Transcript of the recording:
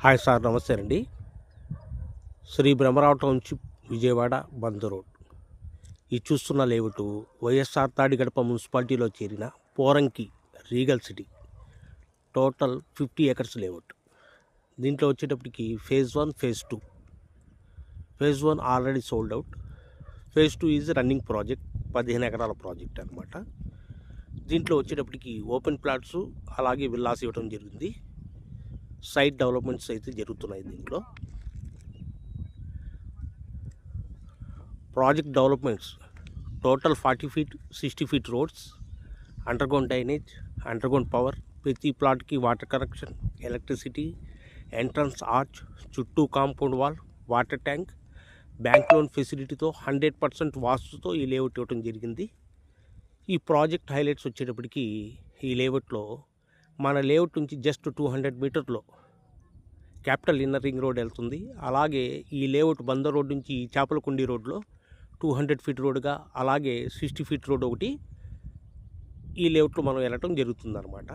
Hi sir, నమస్తే అండి. Shri Brahmarao township, Vijayawada బంద్ road. ఈ చూస్తున్న లేఅవుట్ వైఎస్ఆర్ తాడిగడప మున్సిపాలిటీలో చేరిన Poranki Regal city. Total 50 acres layout. దీంట్లో వచ్చేటప్పటికి phase 1, phase 2. Phase 1 already sold out. Phase 2 is running project, 15 ఎకరాల ప్రాజెక్ట్ అనమాట. దీంట్లో వచ్చేటప్పటికి ఓపెన్ ప్లాట్స్ అలాగే విల్లాస్ ఇవ్వడం జరిగింది. సైట్ డెవలప్మెంట్స్ అయితే జరుగుతున్నాయి. దీంట్లో project developments total 40 feet 60 feet roads, underground drainage, underground power, ప్రతి ప్లాట్కి water connection, electricity, entrance arch, చుట్టూ compound wall, water tank, bank loan ఫెసిలిటీతో 100% వాస్తుతో ఈ లేఅవుట్ ఇవ్వడం జరిగింది. ఈ ప్రాజెక్ట్ హైలైట్స్ వచ్చేటప్పటికి ఈ లేఅవుట్లో మన లేఅవుట్ నుంచి జస్ట్ 200 మీటర్లో క్యాపిటల్ ఇన్నర్ రింగ్ రోడ్ వెళ్తుంది. అలాగే ఈ లేఅవుట్ బంద రోడ్ నుంచి చేపలకుండి రోడ్లో 200 feet రోడ్గా, అలాగే 60 feet రోడ్ ఒకటి ఈ లేఅవుట్లో మనం వెళ్ళటం జరుగుతుంది అన్నమాట.